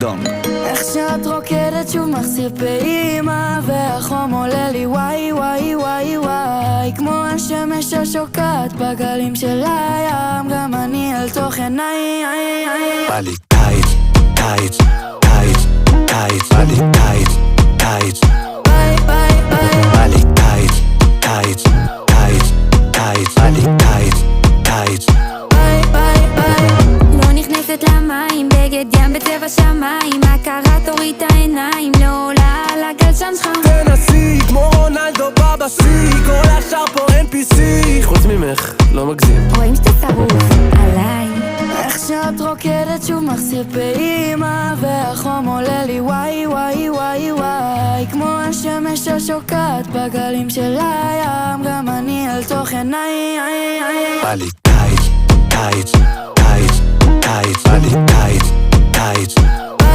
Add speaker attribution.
Speaker 1: דונג.
Speaker 2: איך שאת רוקדת שוב מחסיר פעימה, והחום עולה לי וואי וואי וואי וואי, כמו השמש השוקעת בגלים של הים, גם אני אל תוך עיניי.
Speaker 1: בא לי טייט, טייט, טייט, טייט, בא לי טייט, טייט,
Speaker 2: ביי ביי ביי,
Speaker 1: בא לי טייט, טייט, טייט, טייט, בא לי טייט, טייט,
Speaker 2: ביי ביי ביי.
Speaker 3: לא נכנסת למים, בגד ים בצבע שמיים, הכרה תוריד את העיניים, לא עולה על הגלשן שלך.
Speaker 4: תנסי כמו רונלדו בבשיא, כל השאר פה NPC, חוץ ממך, לא מגזים.
Speaker 3: רואים שאתה שרוף עליי.
Speaker 2: איך שאת רוקדת שוב מחסיר פעימה, והחום עולה לי וואי וואי וואי וואי, כמו השמש השוקעת בגלים של הים, גם אני אל תוך עיניי.
Speaker 1: בא לי טייט, טייט, טייט, טייט, בא לי טייט, טייט,